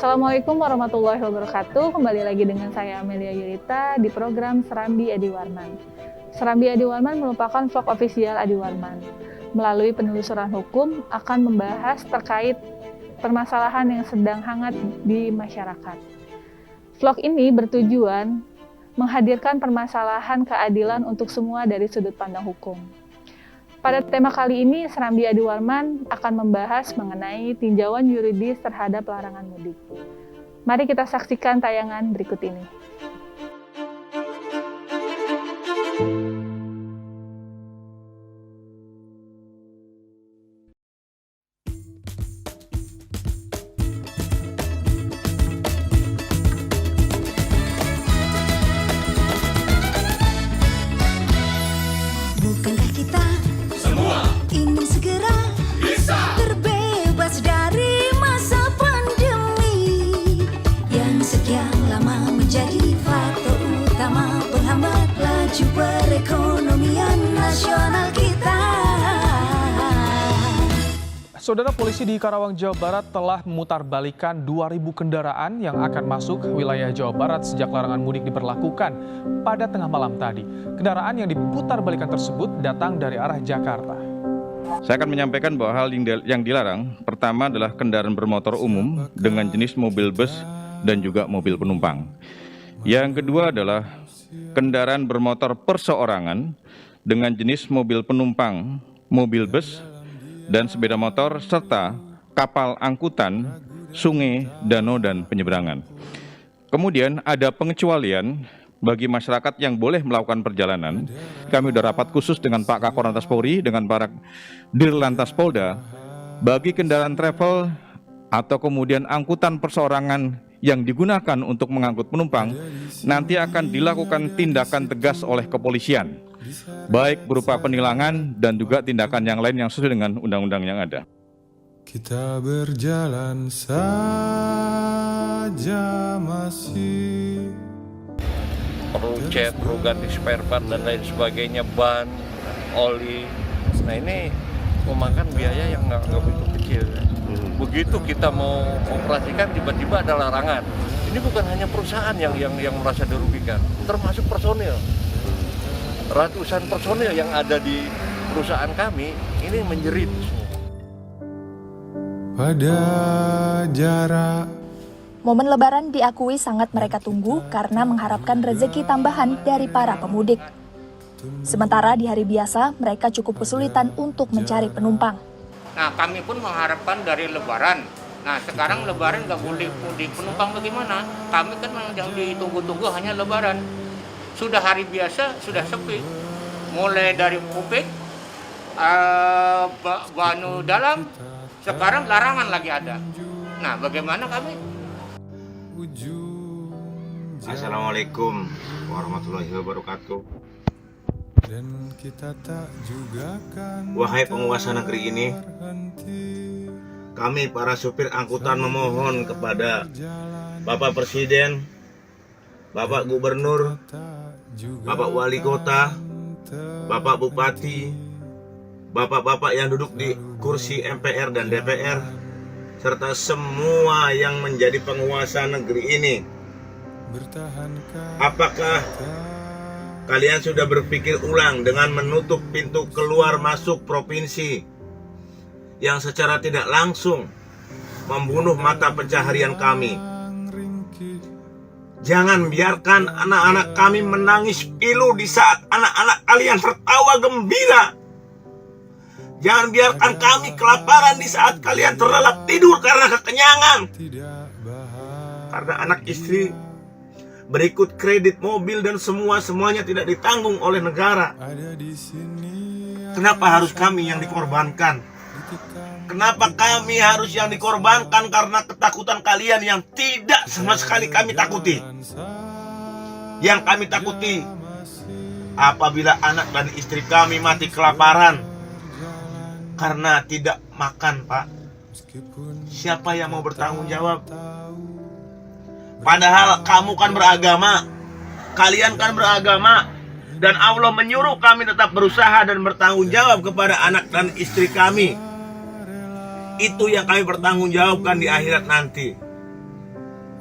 Assalamualaikum warahmatullahi wabarakatuh. Kembali lagi dengan saya Amelia Yulita di program Serambi Edi Warman. Serambi Edi Warman merupakan vlog ofisial Edi Warman. Melalui penelusuran hukum akan membahas terkait permasalahan yang sedang hangat di masyarakat. Vlog ini bertujuan menghadirkan permasalahan keadilan untuk semua dari sudut pandang hukum. Pada tema kali ini, Serambi Edi Warman akan membahas mengenai tinjauan yuridis terhadap larangan mudik. Mari kita saksikan tayangan berikut ini. Bukankah kita semua ingin segera bisa terbebas dari masa pandemi yang sekian lama menjadi faktor utama penghambat laju perekonomian nasional kita. Saudara, polisi di Karawang, Jawa Barat telah memutarbalikkan 2.000 kendaraan yang akan masuk wilayah Jawa Barat sejak larangan mudik diberlakukan pada tengah malam tadi. Kendaraan yang diputarbalikkan tersebut datang dari arah Jakarta. Saya akan menyampaikan bahwa hal yang dilarang pertama adalah kendaraan bermotor umum dengan jenis mobil bus dan juga mobil penumpang. Yang kedua adalah kendaraan bermotor perseorangan dengan jenis mobil penumpang, mobil bus, dan sepeda motor, serta kapal angkutan, sungai, danau, dan penyeberangan. Kemudian ada pengecualian bagi masyarakat yang boleh melakukan perjalanan. Kami sudah rapat khusus dengan Pak Kakor Lantas Polri, dengan para Dirlantas Polda, bagi kendaraan travel atau kemudian angkutan perseorangan yang digunakan untuk mengangkut penumpang, nanti akan dilakukan tindakan tegas oleh kepolisian, baik berupa penilangan dan juga tindakan yang lain yang sesuai dengan undang-undang yang ada. Kita berjalan saja masih perlu cat, perlu ganti spare part dan lain sebagainya, ban, oli. Nah ini memakan biaya yang nggak begitu kecil. Begitu kita mau operasikan tiba-tiba ada larangan. Ini bukan hanya perusahaan yang merasa dirugikan, termasuk personil. Ratusan personil yang ada di perusahaan kami ini menjerit. pada jarak. Momen Lebaran diakui sangat mereka tunggu karena mengharapkan rezeki tambahan dari para pemudik. Sementara di hari biasa, mereka cukup kesulitan untuk mencari penumpang. Nah, kami pun mengharapkan dari Lebaran. Nah, sekarang Lebaran nggak mudik, penumpang bagaimana? Kami kan yang ditunggu-tunggu hanya Lebaran. Sudah hari biasa, sudah sepi. Mulai dari Kupik, Banu Dalam, sekarang larangan lagi ada. Nah, bagaimana kami? Assalamualaikum warahmatullahi wabarakatuh. Wahai penguasa negeri ini, kami para supir angkutan memohon kepada Bapak Presiden, Bapak Gubernur, Bapak Wali Kota, Bapak Bupati, Bapak-bapak yang duduk di kursi MPR dan DPR, serta semua yang menjadi penguasa negeri ini. Apakah kalian sudah berpikir ulang dengan menutup pintu keluar masuk provinsi yang secara tidak langsung membunuh mata pencaharian kami? Jangan biarkan anak-anak kami menangis pilu di saat anak-anak kalian tertawa gembira. Jangan biarkan kami kelaparan di saat kalian terlelap tidur karena kekenyangan. Karena anak istri berikut kredit mobil dan semuanya tidak ditanggung oleh negara. Kenapa harus kami yang dikorbankan? Kenapa kami harus yang dikorbankan karena ketakutan kalian yang tidak sama sekali kami takuti? Yang kami takuti apabila anak dan istri kami mati kelaparan karena tidak makan, Pak. Siapa yang mau bertanggung jawab? Padahal kamu kan beragama, kalian kan beragama, dan Allah menyuruh kami tetap berusaha dan bertanggung jawab kepada anak dan istri kami. Itu yang kami bertanggung jawabkan di akhirat nanti.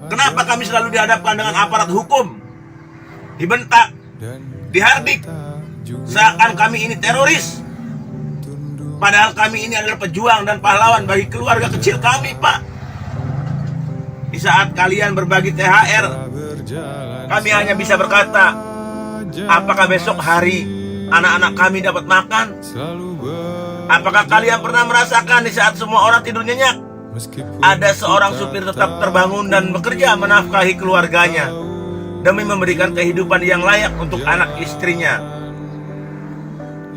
Kenapa kami selalu dihadapkan dengan aparat hukum? Dibentak, dihardik, seakan kami ini teroris. Padahal kami ini adalah pejuang dan pahlawan bagi keluarga kecil kami, Pak. Di saat kalian berbagi THR, kami hanya bisa berkata, apakah besok hari anak-anak kami dapat makan? Apakah kalian pernah merasakan di saat semua orang tidur nyenyak, ada seorang supir tetap terbangun dan bekerja menafkahi keluarganya demi memberikan kehidupan yang layak untuk anak istrinya?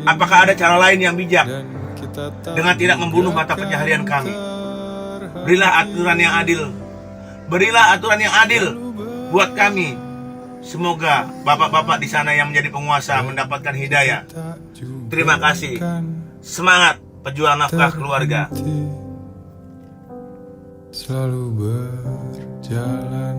Apakah ada cara lain yang bijak dengan tidak membunuh mata pencaharian kami? Berilah aturan yang adil. Berilah aturan yang adil buat kami. Semoga bapak-bapak di sana yang menjadi penguasa mendapatkan hidayah. Terima kasih. Semangat pejuang nafkah keluarga. Selalu berjalan.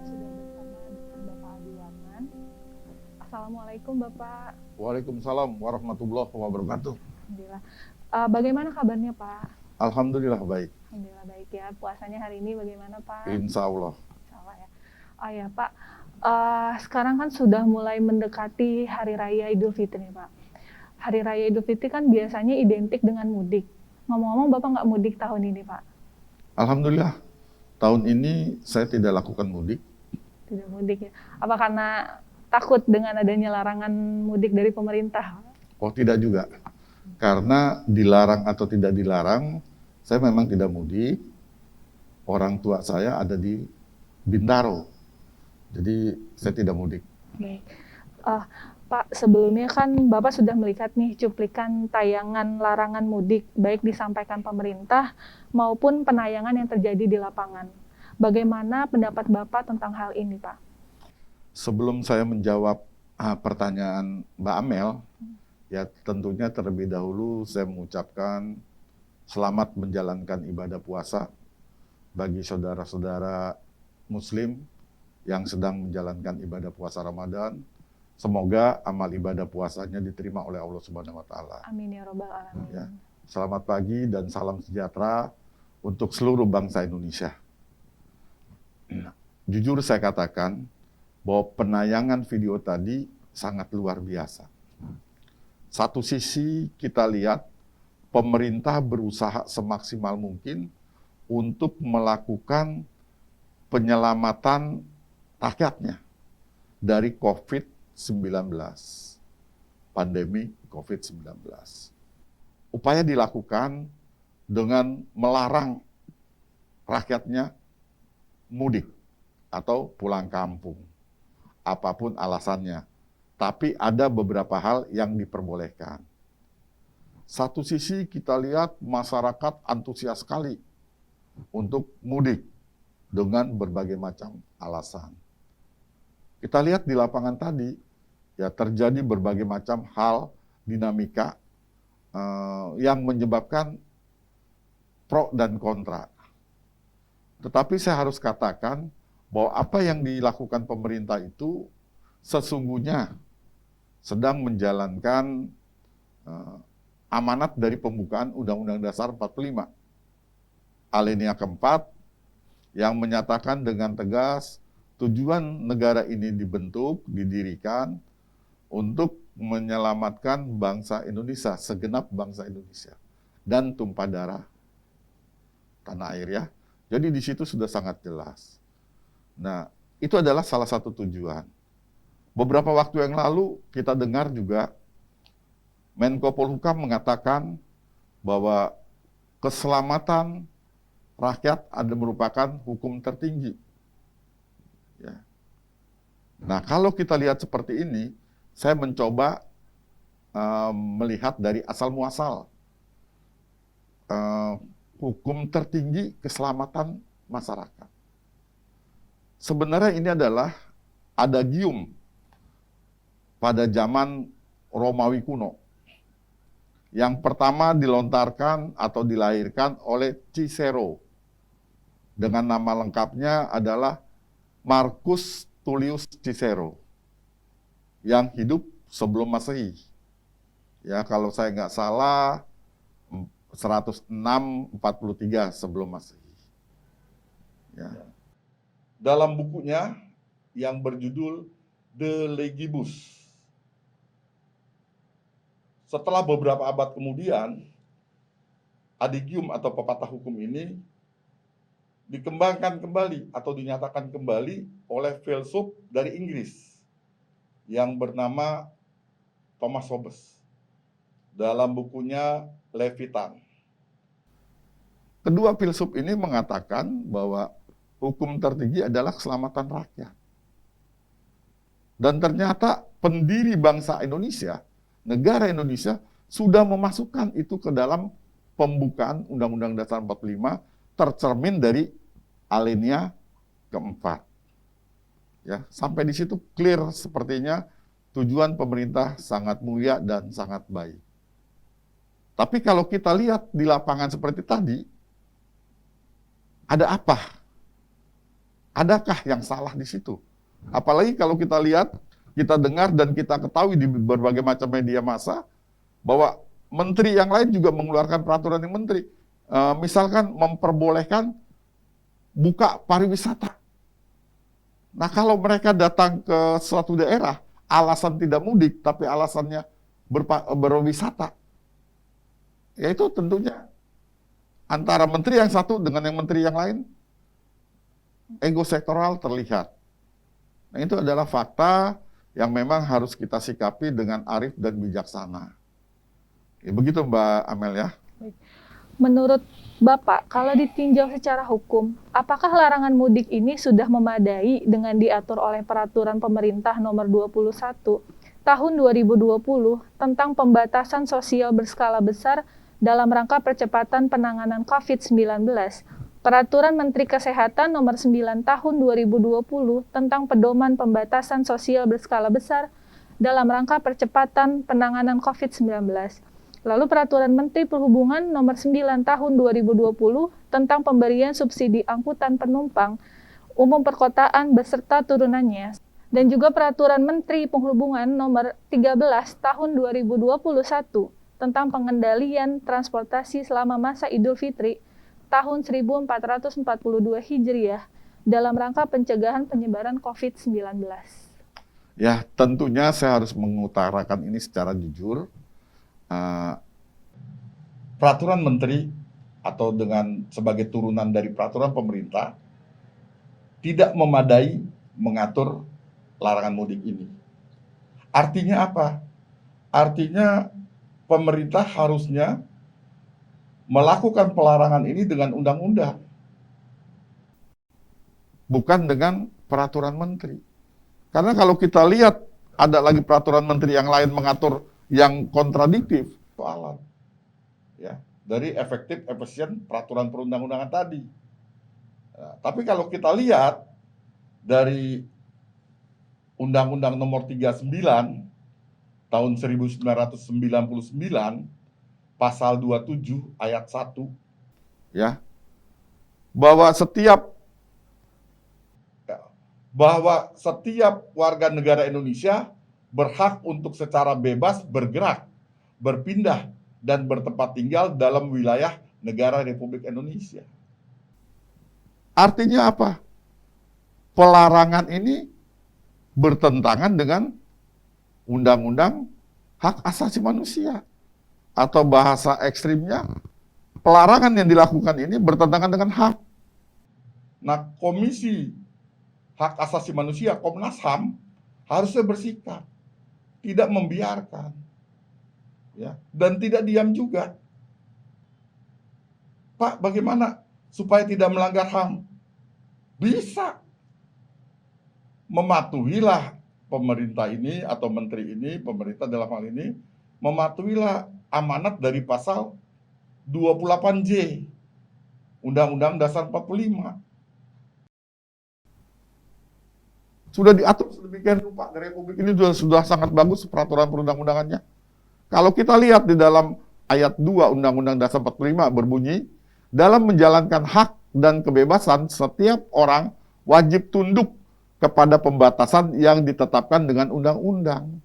Saya sudah bersama dengan Bapak Adi Warman. Assalamualaikum Bapak. Waalaikumsalam warahmatullahi wabarakatuh. Alhamdulillah. Bagaimana kabarnya Pak? Alhamdulillah baik. Alhamdulillah baik ya. Puasanya hari ini bagaimana Pak? Insya Allah. Insya Allah ya. Oh ya Pak, sekarang kan sudah mulai mendekati Hari Raya Idul Fitri nih Pak. Hari Raya Idul Fitri kan biasanya identik dengan mudik. Ngomong-ngomong Bapak nggak mudik tahun ini Pak? Alhamdulillah. Tahun ini saya tidak lakukan mudik. Tidak mudik ya. Apa karena takut dengan adanya larangan mudik dari pemerintah? Oh tidak juga. Karena dilarang atau tidak dilarang, saya memang tidak mudik. Orang tua saya ada di Bintaro. Jadi saya tidak mudik. Baik. Pak, sebelumnya kan Bapak sudah melihat nih cuplikan tayangan larangan mudik, baik disampaikan pemerintah maupun penayangan yang terjadi di lapangan. Bagaimana pendapat Bapak tentang hal ini, Pak? Sebelum saya menjawab pertanyaan Mbak Amel, ya tentunya terlebih dahulu saya mengucapkan selamat menjalankan ibadah puasa bagi saudara-saudara Muslim yang sedang menjalankan ibadah puasa Ramadan. Semoga amal ibadah puasanya diterima oleh Allah Subhanahu wa taala. Amin ya rabbal alamin. Ya. Selamat pagi dan salam sejahtera untuk seluruh bangsa Indonesia. Jujur saya katakan bahwa penayangan video tadi sangat luar biasa. Satu sisi kita lihat pemerintah berusaha semaksimal mungkin untuk melakukan penyelamatan rakyatnya dari COVID-19, pandemi COVID-19. Upaya dilakukan dengan melarang rakyatnya mudik atau pulang kampung, apapun alasannya. Tapi ada beberapa hal yang diperbolehkan. Satu sisi kita lihat masyarakat antusias sekali untuk mudik dengan berbagai macam alasan. Kita lihat di lapangan tadi, ya terjadi berbagai macam hal dinamika yang menyebabkan pro dan kontra. Tetapi saya harus katakan bahwa apa yang dilakukan pemerintah itu sesungguhnya sedang menjalankan amanat dari pembukaan Undang-Undang Dasar 45. Alinea keempat yang menyatakan dengan tegas tujuan negara ini dibentuk, didirikan untuk menyelamatkan bangsa Indonesia, segenap bangsa Indonesia, dan tumpah darah tanah air ya. Jadi di situ sudah sangat jelas. Nah, itu adalah salah satu tujuan. Beberapa waktu yang lalu kita dengar juga Menko Polhukam mengatakan bahwa keselamatan rakyat ada merupakan hukum tertinggi. Ya. Nah, kalau kita lihat seperti ini, saya mencoba melihat dari asal muasal hukum tertinggi keselamatan masyarakat. Sebenarnya ini adalah adagium pada zaman Romawi kuno. Yang pertama dilontarkan atau dilahirkan oleh Cicero. Dengan nama lengkapnya adalah Marcus Tullius Cicero. Yang hidup sebelum Masehi. Ya, kalau saya nggak salah 1643 sebelum Masehi. Ya. Dalam bukunya yang berjudul De Legibus, setelah beberapa abad kemudian, adigium atau pepatah hukum ini dikembangkan kembali atau dinyatakan kembali oleh filsuf dari Inggris yang bernama Thomas Hobbes dalam bukunya Leviathan. Kedua filsuf ini mengatakan bahwa hukum tertinggi adalah keselamatan rakyat. Dan ternyata pendiri bangsa Indonesia, negara Indonesia, sudah memasukkan itu ke dalam pembukaan Undang-Undang Dasar 45 tercermin dari alinea keempat. Ya, sampai di situ clear sepertinya tujuan pemerintah sangat mulia dan sangat baik. Tapi kalau kita lihat di lapangan seperti tadi, ada apa? Adakah yang salah di situ? Apalagi kalau kita lihat, kita dengar dan kita ketahui di berbagai macam media massa bahwa menteri yang lain juga mengeluarkan peraturan yang menteri. Misalkan memperbolehkan buka pariwisata. Nah, kalau mereka datang ke suatu daerah, alasan tidak mudik, tapi alasannya berwisata, ya itu tentunya antara menteri yang satu dengan yang menteri yang lain, ego sektoral terlihat. Nah, itu adalah fakta yang memang harus kita sikapi dengan arif dan bijaksana. Ya, begitu Mbak Amel ya. Menurut Bapak, kalau ditinjau secara hukum, apakah larangan mudik ini sudah memadai dengan diatur oleh Peraturan Pemerintah Nomor 21 Tahun 2020 tentang pembatasan sosial berskala besar dalam rangka percepatan penanganan COVID-19, Peraturan Menteri Kesehatan Nomor 9 Tahun 2020 tentang pedoman pembatasan sosial berskala besar dalam rangka percepatan penanganan COVID-19, lalu Peraturan Menteri Perhubungan Nomor 9 Tahun 2020 tentang pemberian subsidi angkutan penumpang umum perkotaan beserta turunannya, dan juga Peraturan Menteri Perhubungan Nomor 13 Tahun 2021 tentang pengendalian transportasi selama masa Idul Fitri tahun 1442 Hijriah dalam rangka pencegahan penyebaran COVID-19. Ya, tentunya saya harus mengutarakan ini secara jujur. Peraturan menteri atau dengan sebagai turunan dari peraturan pemerintah tidak memadai mengatur larangan mudik ini. Artinya apa? Artinya pemerintah harusnya melakukan pelarangan ini dengan undang-undang, bukan dengan peraturan menteri. Karena kalau kita lihat ada lagi peraturan menteri yang lain mengatur yang kontradiktif, soalan ya dari efektif efisien peraturan perundang-undangan tadi. Nah, tapi kalau kita lihat dari Undang-Undang Nomor 39 tahun 1999 pasal 27 ayat 1 ya, bahwa setiap warga negara Indonesia berhak untuk secara bebas bergerak, berpindah, dan bertempat tinggal dalam wilayah negara Republik Indonesia. Artinya apa? Pelarangan ini bertentangan dengan Undang-Undang Hak Asasi Manusia. Atau bahasa ekstrimnya, pelarangan yang dilakukan ini bertentangan dengan hak. Nah, Komisi Hak Asasi Manusia, Komnas HAM, harusnya bersikap, tidak membiarkan, ya, dan tidak diam juga. Pak, bagaimana supaya tidak melanggar HAM? Bisa. Mematuhilah pemerintah ini atau menteri ini, pemerintah dalam hal ini, mematuhilah amanat dari pasal 28J Undang-Undang Dasar 45. Sudah diatur sedemikian rupa dari Republik ini sudah sangat bagus peraturan perundang-undangannya. Kalau kita lihat di dalam ayat 2 Undang-Undang Dasar 45 berbunyi, dalam menjalankan hak dan kebebasan setiap orang wajib tunduk kepada pembatasan yang ditetapkan dengan undang-undang.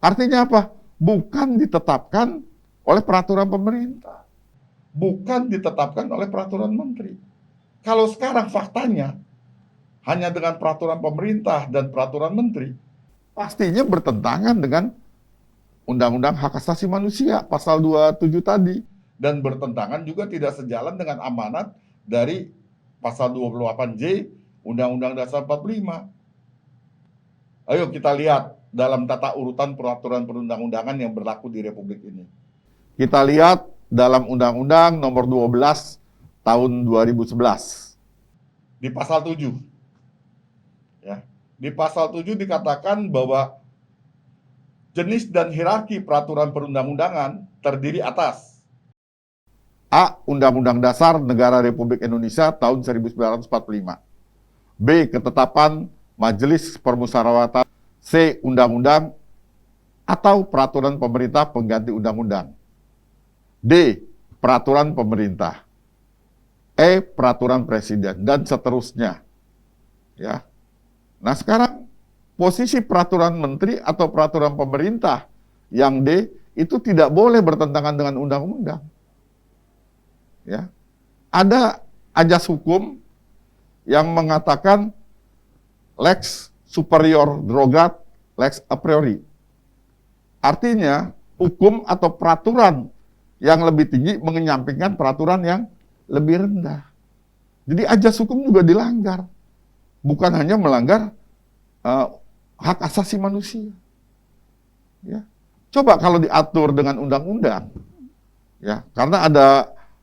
Artinya apa? bukan ditetapkan oleh peraturan pemerintah, bukan ditetapkan oleh peraturan menteri. Kalau sekarang faktanya hanya dengan peraturan pemerintah dan peraturan menteri, pastinya bertentangan dengan Undang-Undang Hak Asasi Manusia pasal 27 tadi, dan bertentangan juga tidak sejalan dengan amanat dari pasal 28J Undang-Undang Dasar 45. Ayo kita lihat dalam tata urutan peraturan perundang-undangan yang berlaku di Republik ini. Kita lihat dalam Undang-Undang Nomor 12 Tahun 2011 di pasal 7. Ya, di pasal 7 dikatakan bahwa jenis dan hierarki peraturan perundang-undangan terdiri atas A. Undang-Undang Dasar Negara Republik Indonesia tahun 1945. B. Ketetapan Majelis Permusyawaratan. C. Undang-undang atau peraturan pemerintah pengganti undang-undang. D. Peraturan pemerintah. E. Peraturan presiden, dan seterusnya. Ya. Nah, sekarang posisi peraturan menteri atau peraturan pemerintah yang D itu tidak boleh bertentangan dengan undang-undang. Ya. Ada ajas hukum yang mengatakan lex superior derogat lex a priori. Artinya, hukum atau peraturan yang lebih tinggi mengenyampingkan peraturan yang lebih rendah. Jadi ajas hukum juga dilanggar. Bukan hanya melanggar hak asasi manusia. Ya. Coba kalau diatur dengan undang-undang, ya, karena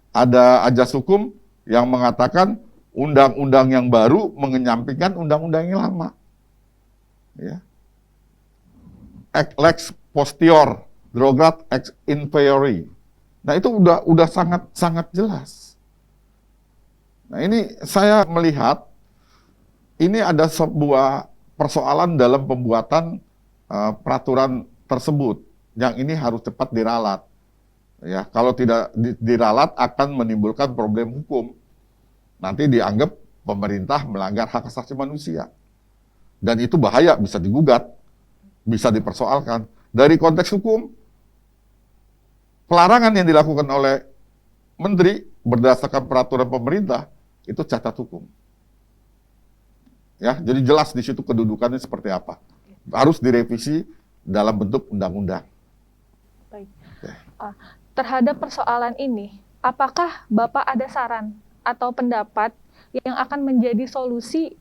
ada ajas hukum yang mengatakan undang-undang yang baru mengenyampingkan undang-undang yang lama. Ya. Lex posterior derogat ex inferiori. Nah, itu udah sangat jelas. Nah, ini saya melihat ini ada sebuah persoalan dalam pembuatan peraturan tersebut yang ini harus cepat diralat. Ya, kalau tidak diralat akan menimbulkan problem hukum. Nanti dianggap pemerintah melanggar hak asasi manusia. Dan itu bahaya, bisa digugat, bisa dipersoalkan. Dari konteks hukum, pelarangan yang dilakukan oleh menteri berdasarkan peraturan pemerintah itu cacat hukum. Ya, jadi jelas di situ kedudukannya seperti apa. Harus direvisi dalam bentuk undang-undang. Baik. Terhadap persoalan ini, apakah Bapak ada saran atau pendapat yang akan menjadi solusi?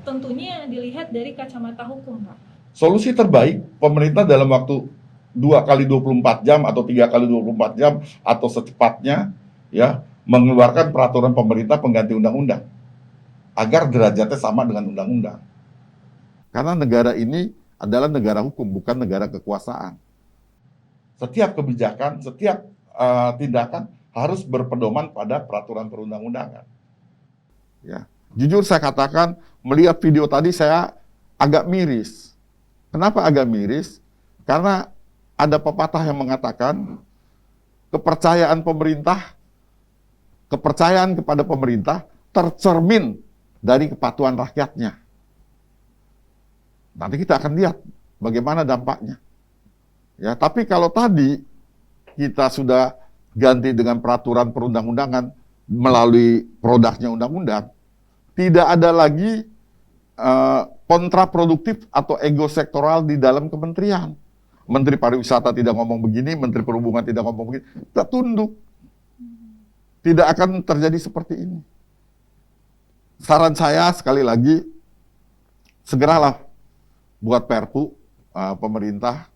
Tentunya dilihat dari kacamata hukum, Pak. Solusi terbaik pemerintah dalam waktu 2 kali 24 jam atau 3 kali 24 jam atau secepatnya ya mengeluarkan peraturan pemerintah pengganti undang-undang agar derajatnya sama dengan undang-undang. Karena negara ini adalah negara hukum, bukan negara kekuasaan. Setiap kebijakan, setiap tindakan harus berpedoman pada peraturan perundang-undangan. Ya. Jujur saya katakan, melihat video tadi saya agak miris. Kenapa agak miris? Karena ada pepatah yang mengatakan kepercayaan kepada pemerintah tercermin dari kepatuhan rakyatnya. Nanti kita akan lihat bagaimana dampaknya. Ya, tapi kalau tadi kita sudah ganti dengan peraturan perundang-undangan melalui produknya undang-undang, tidak ada lagi kontraproduktif atau ego sektoral di dalam kementerian. Menteri Pariwisata tidak ngomong begini, Menteri Perhubungan tidak ngomong begini, kita tunduk. Tidak akan terjadi seperti ini. Saran saya sekali lagi, segeralah buat perpu pemerintah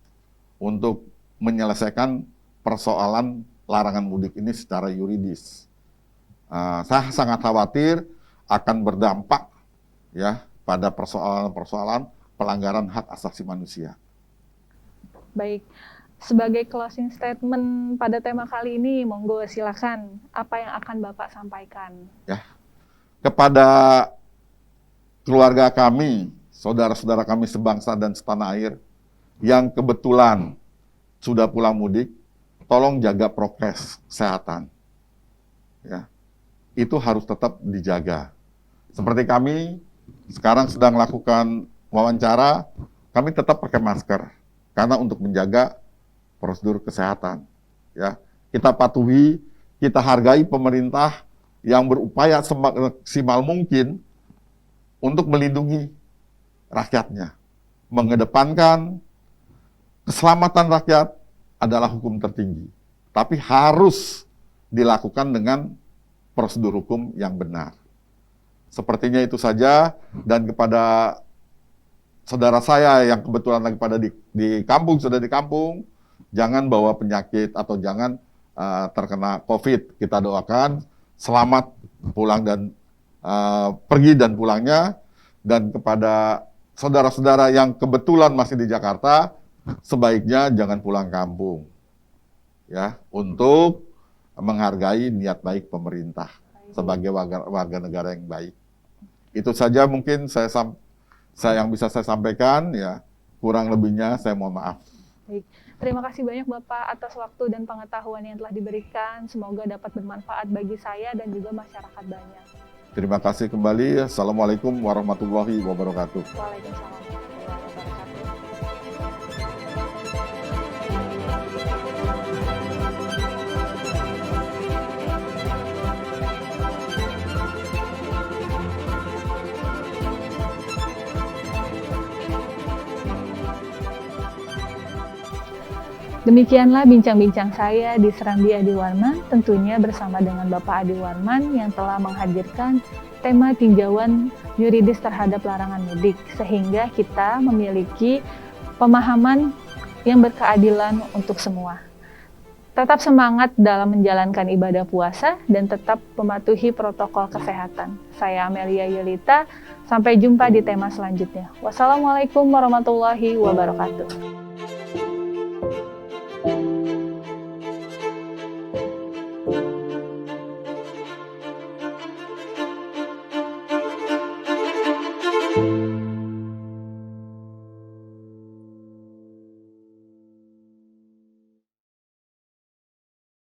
untuk menyelesaikan persoalan larangan mudik ini secara yuridis. Saya sangat khawatir akan berdampak ya pada persoalan-persoalan pelanggaran hak asasi manusia. Baik, sebagai closing statement pada tema kali ini, monggo silakan apa yang akan Bapak sampaikan. Ya, kepada keluarga kami, saudara-saudara kami sebangsa dan setanah air yang kebetulan sudah pulang mudik, tolong jaga prokes kesehatan. Ya, itu harus tetap dijaga. Seperti kami sekarang sedang lakukan wawancara, kami tetap pakai masker karena untuk menjaga prosedur kesehatan. Ya, kita patuhi, kita hargai pemerintah yang berupaya semaksimal mungkin untuk melindungi rakyatnya, mengedepankan keselamatan rakyat adalah hukum tertinggi, tapi harus dilakukan dengan prosedur hukum yang benar. Sepertinya itu saja, dan kepada saudara saya yang kebetulan lagi pada di kampung, sudah di kampung, jangan bawa penyakit atau jangan terkena COVID. Kita doakan selamat pulang dan pergi dan pulangnya. Dan kepada saudara-saudara yang kebetulan masih di Jakarta, sebaiknya jangan pulang kampung, ya, untuk menghargai niat baik pemerintah sebagai warga negara yang baik. Itu saja mungkin yang bisa saya sampaikan, ya. Kurang lebihnya saya mohon maaf. Baik. Terima kasih banyak Bapak atas waktu dan pengetahuan yang telah diberikan. Semoga dapat bermanfaat bagi saya dan juga masyarakat banyak. Terima kasih kembali. Assalamualaikum warahmatullahi wabarakatuh. Waalaikumsalam warahmatullahi wabarakatuh. Demikianlah bincang-bincang saya di Serambi Adi Warman, tentunya bersama dengan Bapak Adi Warman yang telah menghadirkan tema tinjauan yuridis terhadap larangan mudik, sehingga kita memiliki pemahaman yang berkeadilan untuk semua. Tetap semangat dalam menjalankan ibadah puasa dan tetap mematuhi protokol kesehatan. Saya Amelia Yulita, sampai jumpa di tema selanjutnya. Wassalamualaikum warahmatullahi wabarakatuh.